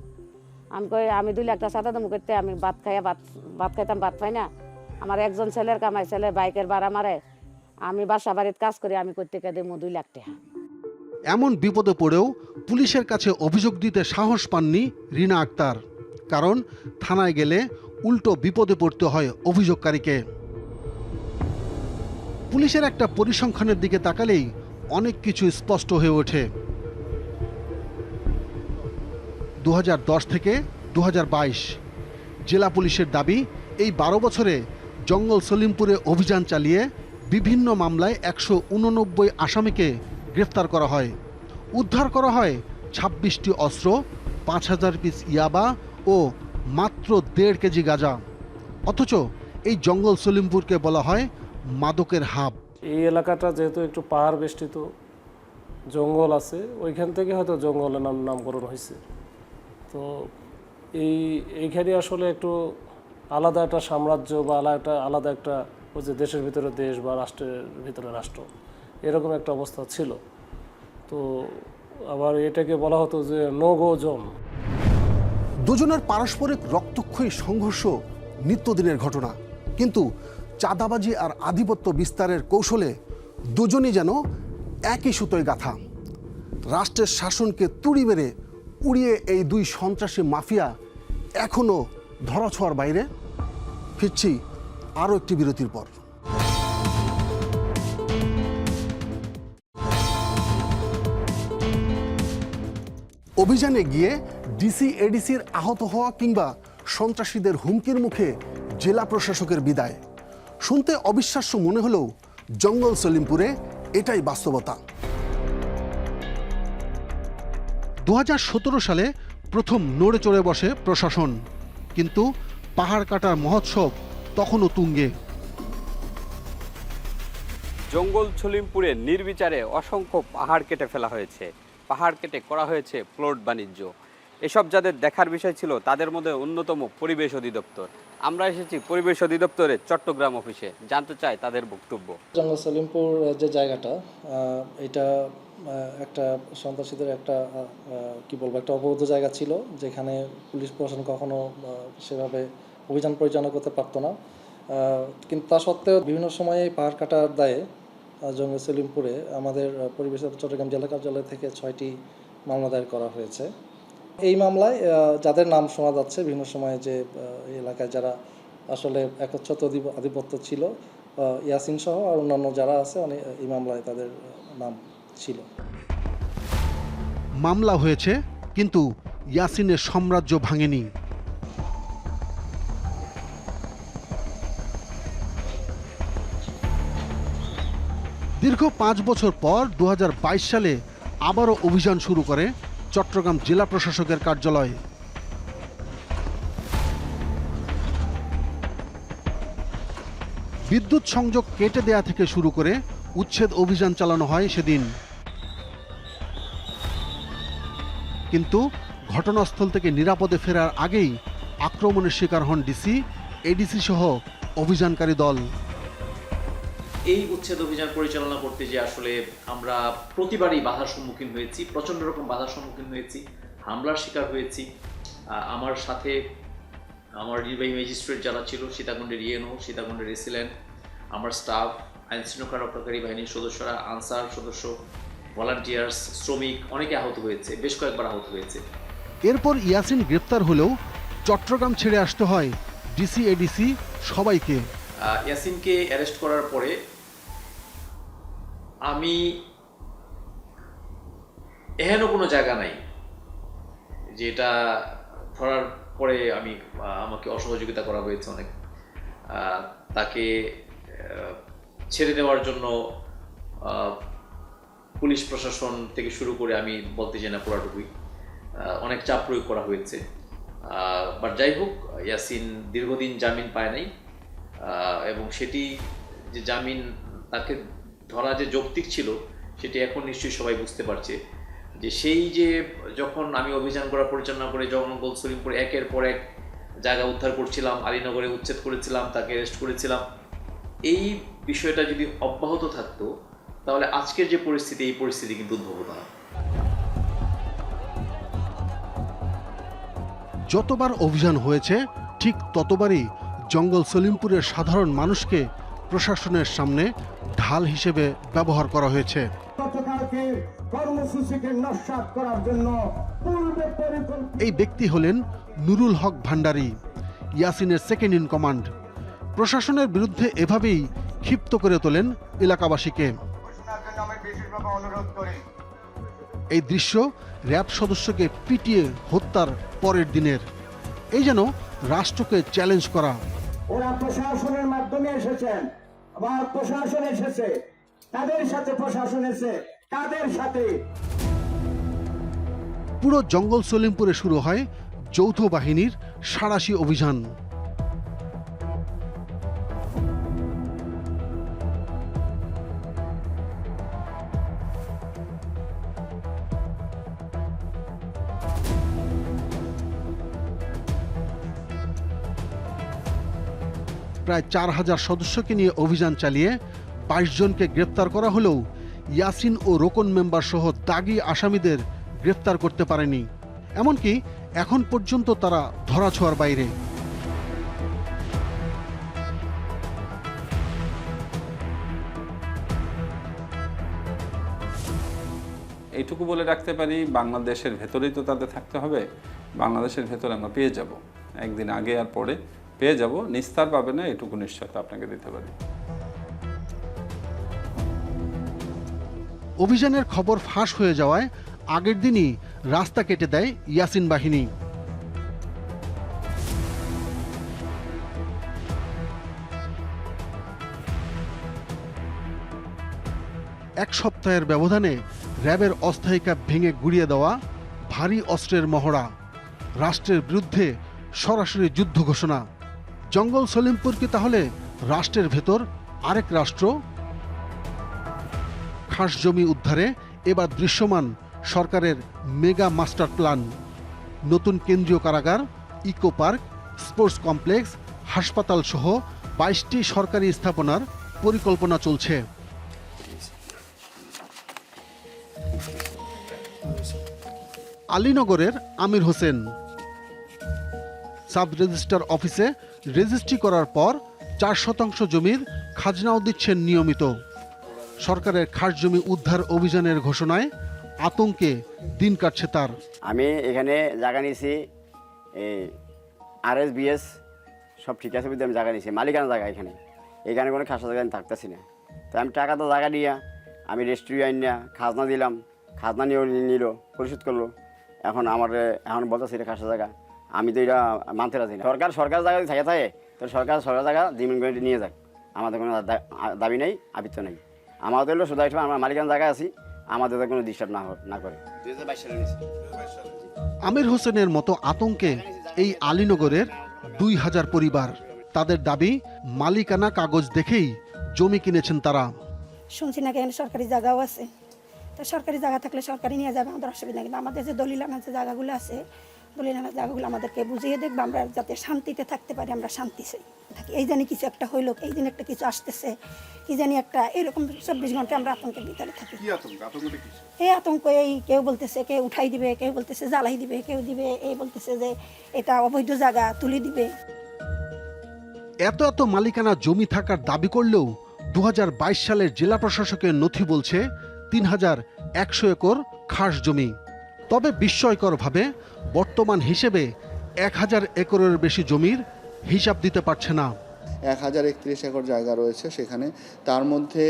আমি কই আমি 2 লাখ টাকা চাঁদা দেবো করতে, আমি ভাত খাইতাম, ভাত পাই না। আমার একজন ছেলের কামাই, ছেলে বাইকের ভাড়া মারে, আমি বাসা বাড়িতে কাজ করি, আমি করতে দেবো 2 লাখ টাকা। এমন বিপদে পড়েও পুলিশের কাছে অভিযোগ দিতে সাহস পাননি রিনা আক্তার, কারণ থানায় গেলে উল্টো বিপদে পড়তে হয় অভিযোগকারীকে। পুলিশের একটা পরিসংখ্যানের দিকে তাকালেই অনেক কিছু স্পষ্ট হয়ে ওঠে। 2010 থেকে 2022 জেলা পুলিশের দাবি, এই 12 বছরে জঙ্গল সলিমপুরে অভিযান চালিয়ে বিভিন্ন মামলায় 189 আসামিকে গ্রেফতার করা হয়। উদ্ধার করা হয় 26টি অস্ত্র, 5000 পিস ইয়াবা ও মাত্র 1.5 কেজি গাঁজা। অথচ এই জঙ্গল সলিমপুরকে বলা হয় মাদকের হাব। এই এলাকাটা যেহেতু একটু পাহাড় বেষ্টিত, জঙ্গল আছে, ওইখান থেকে হয়তো জঙ্গলের নামকরণ হয়েছে। তো এইখানে আসলে একটু আলাদা একটা সাম্রাজ্য বা আলাদা একটা ওই যে দেশের ভিতরে দেশ বা রাষ্ট্রের ভিতরে রাষ্ট্র, এরকম একটা অবস্থা ছিল। তো আবার এটাকে বলা হতো যে নো গো জোন। দুজনের পারস্পরিক রক্তক্ষয়ী সংঘর্ষ নিত্যদিনের ঘটনা, কিন্তু চাঁদাবাজি আর আধিপত্য বিস্তারের কৌশলে দুজনই যেন একই সুতোয় গাঁথা। রাষ্ট্রের শাসনকে তুড়ি মেরে উড়িয়ে এই 2 সন্ত্রাসী মাফিয়া এখনও ধরাছোঁয়ার বাইরে। ফিরছি আরও একটি বিরতির পর। অভিযানে গিয়ে ডিসি এডিসির আহত হওয়া কিংবা সন্ত্রাসীদের হুমকির মুখে জেলা প্রশাসকের বিদায় শুনতে অবিশ্বাস্য মনে হলেও জঙ্গল সলিমপুরে এটাই বাস্তবতা। 2017 সালে প্রথম নড়ে চড়ে বসে প্রশাসন, কিন্তু পাহাড় কাটার মহোৎসব তখনও তুঙ্গে। জঙ্গল সলিমপুরে নির্বিচারে অসংখ্য পাহাড় কেটে ফেলা হয়েছে, পাহাড় কেটে করা হয়েছে প্লট বাণিজ্য। এসব যাদের দেখার বিষয় ছিল তাদের মধ্যে অন্যতম পরিবেশ অধিদপ্তর। আমরা এসেছি পরিবেশ অধিদপ্তরের চট্টগ্রাম অফিসে, জানতে চাই তাদের বক্তব্য। জঙ্গল সলিমপুর যে জায়গাটা, এটা একটা সন্ত্রাসীদের একটা কি বলবো একটা অবরোধ জায়গা ছিল, যেখানে পুলিশ প্রশাসন কখনো সেভাবে অভিযান পরিচালনা করতে পারতো না। কিন্তু তা সত্ত্বেও বিভিন্ন সময়ে পাহাড় কাটার দায়ে জঙ্গল সলিমপুরে আমাদের পরিবেশ চট্টগ্রাম জেলা কার্যালয় থেকে 6টি মামলা দায়ের করা হয়েছে। এই মামলায় যাদের নাম শোনা যাচ্ছে বিভিন্ন সময়ে, যে এই এলাকায় যারা আসলে একচ্ছত্র আধিপত্য ছিল, ইয়াসিন সহ আর অন্যান্য যারা আছে, এই মামলায় তাদের নাম ছিল। মামলা হয়েছে, কিন্তু ইয়াসিনের সাম্রাজ্য ভাঙেনি। দীর্ঘ 5 বছর পর 2022 সালে আবারও অভিযান শুরু করে চট্টগ্রাম জেলা প্রশাসকের কার্যালয়। বিদ্যুৎ সংযোগ কেটে দেয়া থেকে শুরু করে উচ্ছেদ অভিযান চালানো হয় সেদিন। কিন্তু ঘটনাস্থল থেকে নিরাপদে ফেরার আগেই আক্রমণের শিকার হন ডিসি এডিসি সহ অভিযানকারী দল। এই উচ্ছেদ অভিযান পরিচালনা করতে যে আসলে আমরা প্রতিবারই বাধার সম্মুখীন হয়েছি, প্রচণ্ড রকম বাধার সম্মুখীন হয়েছি, হামলার শিকার হয়েছি। আমার সাথে আমার নির্বাহী ম্যাজিস্ট্রেট যারা ছিল, সীতাকুণ্ডের ইএনও, সীতাকুণ্ডের এসিল্যান্ড, আমার স্টাফ, আইন শৃঙ্খলা রক্ষাকারী বাহিনীর সদস্যরা, আনসার সদস্য, ভলান্টিয়ার্স, শ্রমিক, অনেকে আহত হয়েছে, বেশ কয়েকবার আহত হয়েছে। এরপর ইয়াসিন গ্রেপ্তার হলেও চট্টগ্রাম ছেড়ে আসতে হয় ডিসি এডিসি সবাইকে। ইয়াসিনকে অ্যারেস্ট করার পরে আমি এহেন কোনো জায়গা নাই যেটা ধরার পরে আমাকে অসহযোগিতা করা হয়েছে অনেক। তাকে ছেড়ে দেওয়ার জন্য পুলিশ প্রশাসন থেকে শুরু করে আমি বলতে চাই না পুরাটুকুই অনেক চাপ প্রয়োগ করা হয়েছে। বাট যাই হোক, ইয়াসিন দীর্ঘদিন জামিন পায় নাই এবং সেটি যে জামিন তাকে ধরা যে যৌক্তিক ছিল সেটি এখন নিশ্চয়ই সবাই বুঝতে পারছে। যে সেই যে যখন আমি অভিযান করা পরিচালনা করে জঙ্গল সলিমপুর একের পর এক জায়গা উদ্ধার করছিলাম, আলীনগরে উচ্ছেদ করেছিলাম, তাকে অ্যারেস্ট করেছিলাম, এই বিষয়টা যদি অব্যাহত থাকতো তাহলে আজকের যে পরিস্থিতি, এই পরিস্থিতি কিন্তু উদ্ভব হতো না। যতবার অভিযান হয়েছে ঠিক ততবারই জঙ্গল সলিমপুরের সাধারণ মানুষকে প্রশাসনের সামনে ঢাল হিসেবে ব্যবহার করা হয়েছে। এই ব্যক্তি হলেন নুরুল হক ভান্ডারী, ইয়াসিনের সেকেন্ড ইন কমান্ড। প্রশাসনের বিরুদ্ধে এভাবেই ক্ষিপ্ত করে তোলেন এলাকাবাসীকে। এই দৃশ্য র্যাব সদস্যকে পিটিয়ে হত্যার পরের দিনের। এই যেন রাষ্ট্রকে চ্যালেঞ্জ করা। ওরা প্রশাসনের মাধ্যমে এসেছেন, আবার প্রশাসন এসেছে, তাদের সাথে প্রশাসন এসে তাদের সাথে। পুরো জঙ্গল সলিমপুরে শুরু হয় যৌথ বাহিনীর সাঁড়াশি অভিযান। প্রায় 4000 সদস্যকে নিয়ে অভিযান চালিয়ে 22 জনকে গ্রেপ্তার করা হলেও ইয়াসিন ও রোকন মেম্বার সহ দাগী আসামিদের গ্রেপ্তার করতে পারেনি। এমনকি এখন পর্যন্ত তারা ধরাছোঁয়ার বাইরে। এইটুকু বলে রাখতে পারি, বাংলাদেশের ভেতরেই তো তাদের থাকতে হবে। বাংলাদেশের ভেতরে আমরা পেয়ে যাব, একদিন আগে আর পরে পেয়ে যাব, নিস্তার পাবে না, এটুকু নিশ্চয়তা আপনাকে দিতে পারি। অভিযানের খবর ফাঁস হয়ে যাওয়ায় আগের দিনই রাস্তা কেটে দেয় ইয়াসিন বাহিনী। এক সপ্তাহের ব্যবধানে র্যাবের অস্থায়ী ক্যাম্প ভেঙে গুড়িয়ে দেওয়া, ভারী অস্ত্রের মহড়া, রাষ্ট্রের বিরুদ্ধে সরাসরি যুদ্ধ ঘোষণা। জঙ্গল সলিমপুর কি তাহলে রাষ্ট্রের ভেতর আরেক রাষ্ট্র? খাস জমি উদ্ধারে এবার দৃশ্যমান সরকারের মেগা মাস্টার প্ল্যান। নতুন কেন্দ্রীয় কারাগার, ইকো পার্ক, স্পোর্টস কমপ্লেক্স, হাসপাতাল সহ 22টি সরকারি স্থাপনার পরিকল্পনা চলছে। আলীনগরের আমির হোসেন সাব রেজিস্ট্রার অফিসে রেজিস্ট্রি করার পর 4% জমির খাজনাও দিচ্ছেন নিয়মিত। সরকারের খাস জমি উদ্ধার অভিযানের ঘোষণায় আতঙ্কে দিন কাটছে তার। আমি এখানে জায়গা নিয়েছি, RSBS সব ঠিক আছে বুঝতে আমি জায়গা নিয়েছি, মালিকানা জায়গা। এখানে কোনো খাসা জায়গা আমি থাকতেছি না। তো আমি টাকা তো জায়গা নিয়ে আমি রেজিস্ট্রি আইন না খাজনা দিলাম, খাজনা নিয়েও নিল, পরিশোধ করলো। এখন বলতেছি এটা খাসা জায়গা, আমি তো এটা মানতে রাজি না। সরকার জায়গা যদি থাকে তো সরকার জায়গা দিন করে নিয়ে যাক, আমাদের কোনো দাবি নেই, আবৃত্ত নেই। আমাদের হলো শুধু আমরা মালিকানা জায়গায় আছি, আমাদের কোনো ডিস্টার্ব না করে। 2022 সালে নিয়েছি। আমির হোসেনের মতো আতঙ্কে এই আলীনগরের 2000 পরিবার। তাদের দাবি, মালিকানা কাগজ দেখেই জমি কিনেছেন তারা। শুনছি নাকি এখানে সরকারি জায়গাও আছে, তো সরকারি জায়গা থাকলে সরকারি নিয়ে যাবে, আমাদের অসুবিধা। কিন্তু আমাদের যে দলিলানা যে জায়গাগুলো আছে দলিলের জায়গাগুলো আমাদেরকে বুঝিয়ে দেখবে, আমরা যাতে শান্তিতে থাকতে পারি, আমরা শান্তি চাই থাকি। এই জানি কিছু একটা হইলো, এই দিন একটা কিছু আসতেছে, কি জানি একটা, এরকম 24 ঘন্টা আমরা আতঙ্কের ভিতরে থাকি। কি আতঙ্ক? আতঙ্কটা কি? এই আতঙ্ক, এই কেউ বলতেছে কে উঠাই দিবে, কেউ বলতেছে জ্বালাই দিবে, কেউ দিবে, এই বলতেছে যে এটা অবৈধ জায়গা তুলে দিবে। এত এত মালিকানা জমি থাকার দাবি করলেও 2022 সালের জেলা প্রশাসকের নথি বলছে 3100 একর খাস জমি। তবে বিস্ময়করভাবে বর্তমান হিসেবে 1000 একরের বেশি জমির হিসাব দিতে পারছে না। 1031 একর জায়গা রয়েছে সেখানে, তার মধ্যে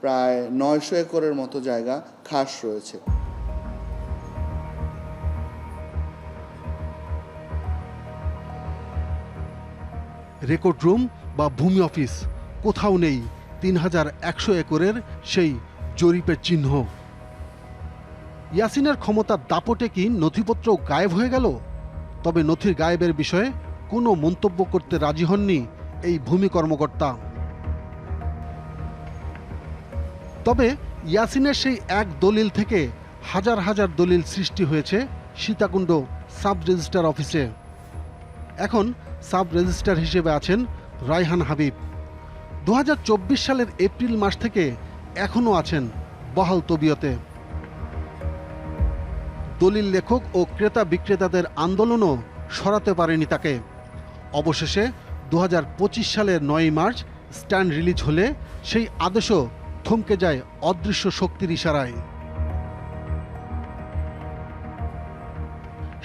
প্রায় 900 একরের মতো জায়গা খাস রয়েছে। রেকর্ড রুম বা ভূমি অফিস কোথাও নেই 3100 একরের সেই জরিপের চিহ্ন। ইয়াসিনের ক্ষমতার দাপটে কি নথিপত্র গায়েব হয়ে গেল? তবে নথির গায়েবের বিষয়ে কোনো মন্তব্য করতে রাজি হননি এই ভূমি কর্মকর্তা। তবে ইয়াসিনের সেই এক দলিল থেকে হাজার হাজার দলিল সৃষ্টি হয়েছে সীতাকুণ্ড সাব রেজিস্ট্রার অফিসে। এখন সাব রেজিস্ট্রার হিসেবে আছেন রায়হান হাবিব। 2024 সালের এপ্রিল মাস থেকে এখনও আছেন বহাল তবিয়তে। দলিল লেখক ও ক্রেতা বিক্রেতাদের আন্দোলনও সরাতে পারেনি তাকে। অবশেষে 2025 সালের 9 মার্চ স্ট্যান্ড রিলিজ হলে সেই আদেশও থমকে যায় অদৃশ্য শক্তির ইশারায়।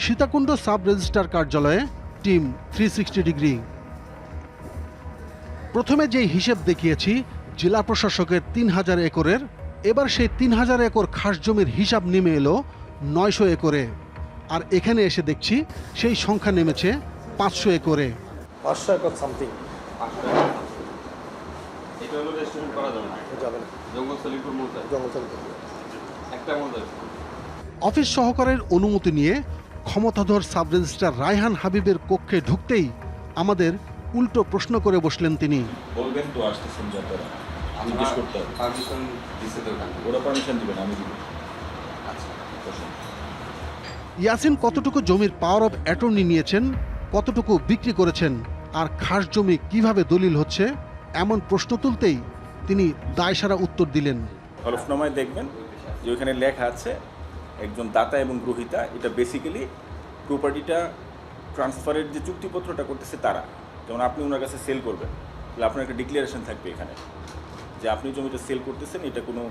সীতাকুণ্ড সাব রেজিস্ট্রার কার্যালয়ে টিম 360 ডিগ্রি। প্রথমে যেই হিসেব দেখিয়েছি জেলা প্রশাসকের 3000 একরের, এবার সেই 3000 একর খাস জমির হিসাব নেমে এলো 900 একরে। আর এখানে এসে দেখছি সেই সংখ্যা নেমেছে 500 একরে। 500 একর সামথিং। এটা হলো রেস্টুরেন্ট করা যাবে না, যাবে না, জঙ্গল সলিপুর মোড়ে, জঙ্গল সলিপুর একটা মোড়ে। অফিস সহকারের অনুমতি নিয়ে ক্ষমতাধর সাব রেজিস্ট্রার রায়হান হাবিবের কক্ষে ঢুকতেই আমাদের উল্টো প্রশ্ন করে বসলেন তিনি। বলবেন তো আসতেছেন যারা, আমি জিজ্ঞেস করতে হবে। পারমিশন দিতে দেব, ওরা পারমিশন দিবেন, আমি দিব। আচ্ছা, ইয়াসিন কতটুকু জমির পাওয়ার অফ অ্যাটর্নি নিয়েছেন, কতটুকু বিক্রি করেছেন, আর খাস জমি কিভাবে দলিল হচ্ছে, এমন প্রশ্ন তুলতেই তিনি দায়সারা উত্তর দিলেন। হলফনামায় দেখবেন যে ওইখানে লেখা আছে একজন দাতা এবং গ্রহীতা। এটা বেসিক্যালি প্রপার্টিটা ট্রান্সফারের যে চুক্তিপত্রটা করতেছে তারা। যেমন আপনি ওনার কাছে সেল করবেন, তাহলে আপনার একটা ডিক্লারেশন থাকবে এখানে যে আপনি জমিটা সেল করতেছেন, এটা কোনো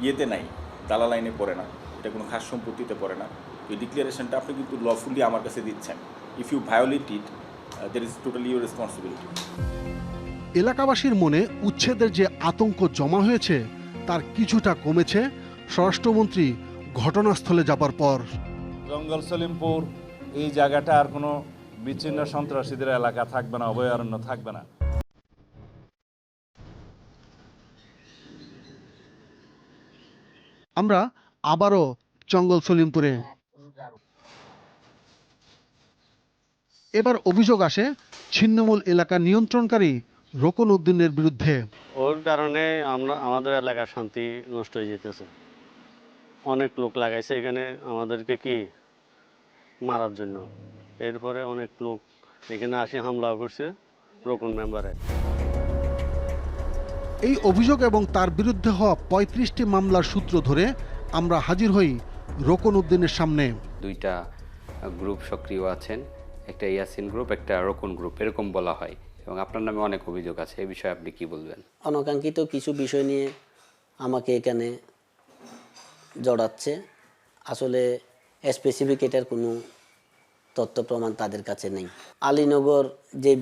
ইয়েতে নাই, দালাল আইনে পড়ে না, এটা কোনো খাস সম্পত্তিতে পড়ে না। এই ডিক্লারেশনটা আপনি কিন্তু লফুলি আমার কাছে দিচ্ছেন। If you violate it, that is totally your responsibility. এলাকাবাসীর মনে উচ্ছেদের যে আতঙ্ক জমা হয়েছে তার কিছুটা কমেছে স্বরাষ্ট্রমন্ত্রী ঘটনাস্থলে যাবার পর। জঙ্গল সলিমপুর এই জায়গাটা আর কোনো বিচ্ছিন্ন সন্ত্রাসীদের এলাকা থাকবে না, অভয়ারণ্য থাকবে না। আমরা আবারও জঙ্গল সলিমপুরে। এবার অভিযোগ আসে ছিন্নমূল এলাকা নিয়ন্ত্রণকারী রোকন উদ্দিনের বিরুদ্ধে। ওর কারণে আমাদের এলাকার শান্তি নষ্ট হয়ে যেতেছে। অনেক লোক লাগাইছে এখানে আমাদেরকে কি মারার জন্য। এরপরে অনেক লোক এখানে আসে হামলা করছে রোকন মেম্বারে। এই অভিযোগ এবং তার বিরুদ্ধে হওয়া 35টি মামলার সূত্র ধরে আমরা হাজির হই রোকন উদ্দিনের সামনে। দুইটা গ্রুপ সক্রিয় আছেন, একটা ইয়াসিন গ্রুপ, একটা রোকন গ্রুপ, এরকম বলা হয়, এবং আপনার নামে অনেক অভিযোগ আছে। এই বিষয়ে আপনি কি বলবেন? অনাকাঙ্ক্ষিত কিছু বিষয় নিয়ে আমাকে এখানে জড়াচ্ছে। আসলে স্পেসিফিক এটার কোনো তথ্য প্রমাণ তাদের কাছে নেই। আলীনগর যে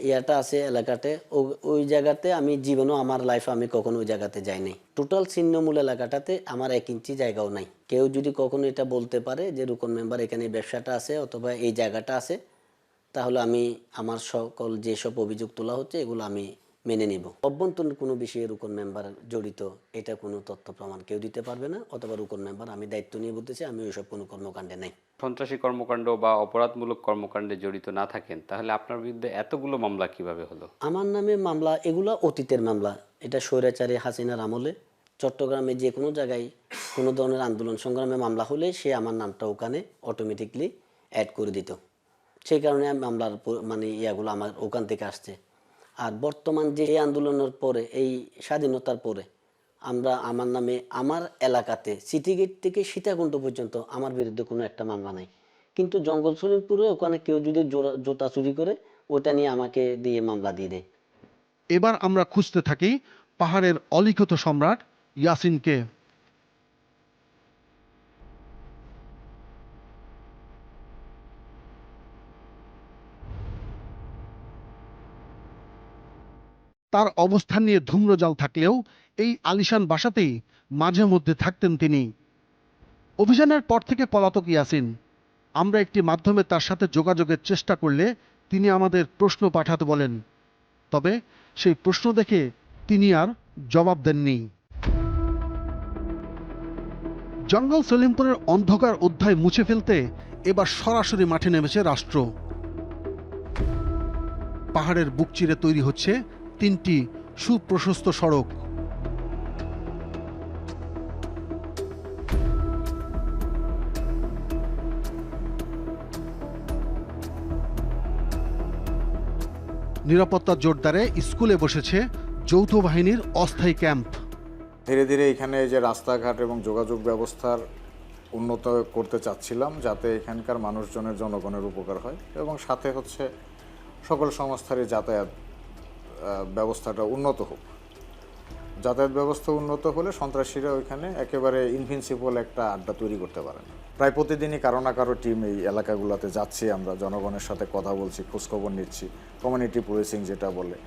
ইয়াটা আছে এলাকাতে, ওই জায়গাতে আমি জীবনেও আমার লাইফে আমি কখনো ওই জায়গাতে যাই নাই। টোটাল ছিন্নমূল এলাকাটাতে আমার 1 ইঞ্চি জায়গাও নাই। কেউ যদি কখনো এটা বলতে পারে যে রুকন মেম্বার এখানে ব্যবসাটা আছে অথবা এই জায়গাটা আছে, তাহলে আমি আমার সকল যেসব অভিযোগ তোলা হচ্ছে এগুলো আমি মেনে নিব। অভ্যন্তরীণ কোনো বিষয়ে রুকন মেম্বার জড়িত এটা কোনো তথ্য প্রমাণ কেউ দিতে পারবে না, অথবা রুকন মেম্বার আমি দায়িত্ব নিয়ে বলতেছি আমি ওইসব কোনো কর্মকাণ্ডে নাই। সন্ত্রাসী কর্মকাণ্ড বা অপরাধমূলক কর্মকাণ্ডে জড়িত না থাকেন তাহলে আপনার বিরুদ্ধে এতগুলো মামলা কিভাবে হলো? আমার নামে মামলা এগুলো অতীতের মামলা। এটা স্বৈরাচারী হাসিনার আমলে চট্টগ্রামে যে কোনো জায়গায় কোনো ধরনের আন্দোলন সংগ্রামে মামলা হলে সে আমার নামটা ওখানে অটোমেটিকলি অ্যাড করে দিত। সেই কারণে মামলার মানে ইয়াগুলো আমার ওখান থেকে আসছে। আর বর্তমান যে এই আন্দোলনের পরে, এই স্বাধীনতার পরে আমার নামে আমার এলাকাতে সিটি গেট থেকে সীতাকুণ্ড পর্যন্ত আমার বিরুদ্ধে কোনো একটা মামলা নাই, কিন্তু জঙ্গল সলিমপুরে ওখানে কেউ যদি জুতা চুরি করে ওটা নিয়ে আমাকে দিয়ে মামলা দিয়ে দেয়। এবার আমরা খুঁজতে থাকি পাহাড়ের অলিখিত সম্রাট ইয়াসিনকে। তার অবস্থান নিয়ে ধূম্রজাল থাকলেও এই আলিশান বাসাতেই মাঝে মধ্যে থাকতেন তিনি। অভিযানের পর থেকে পলাতক ইয়াসিন। আমরা একটি মাধ্যমে তার সাথে যোগাযোগের চেষ্টা করলে তিনি আমাদের প্রশ্ন পাঠাতে বলেন, তবে সেই প্রশ্ন দেখে তিনি আর জবাব দেননি। জঙ্গল সলিমপুরের অন্ধকার অধ্যায় মুছে ফেলতে এবার সরাসরি মাঠে নেমেছে রাষ্ট্র। পাহাড়ের বুক চিরে তৈরি হচ্ছে 3টি সুপ্রশস্ত সড়ক। নিরাপত্তা জোরদারে স্কুলে বসেছে যৌথ বাহিনীর অস্থায়ী ক্যাম্প। ধীরে ধীরে এখানে যে রাস্তাঘাট এবং যোগাযোগ ব্যবস্থার উন্নত করতে চাচ্ছিলাম, যাতে এখানকার মানুষজনের জনগণের উপকার হয় এবং সাথে হচ্ছে সকল সংস্থারই যাতায়াত ব্যবস্থাটা উন্নত হোক। যাতায়াত ব্যবস্থা উন্নত হলে সন্ত্রাসীরা ওইখানে একেবারে ইনভিনসিবল একটা আড্ডা তৈরি করতে পারে না। প্রায় প্রতিদিনই কারো না কারো টিম এই এলাকাগুলোতে যাচ্ছি, আমরা জনগণের সাথে কথা বলছি, খোঁজখবর নিচ্ছি। কমিউনিটি পুলিশিং যেটা বলে,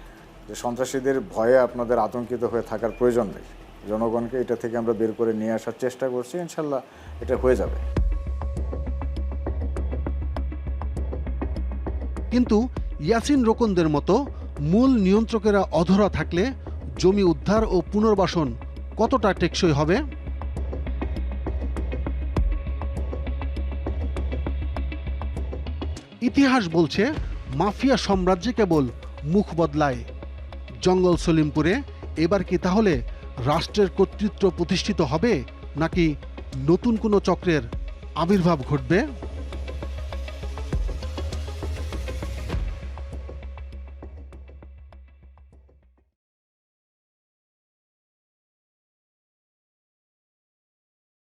যে সন্ত্রাসীদের ভয়ে আপনাদের আতঙ্কিত হয়ে থাকার প্রয়োজন নেই, জনগণকে এটা থেকে আমরা বের করে নিয়ে আসার চেষ্টা করছি, ইনশাল্লাহ এটা হয়ে যাবে। কিন্তু ইয়াসিন রোকনদের মতো মূল নিয়ন্ত্রকেরা অধরা থাকলে জমি উদ্ধার ও পুনর্বাসন কতটা টেকসই হবে? ইতিহাস বলছে মাফিয়া সাম্রাজ্যে কেবল মুখ বদলায়। জঙ্গল সলিমপুরে এবার কি তাহলে রাষ্ট্রের কর্তৃত্ব প্রতিষ্ঠিত হবে, নাকি নতুন কোনো চক্রের আবির্ভাব ঘটবে?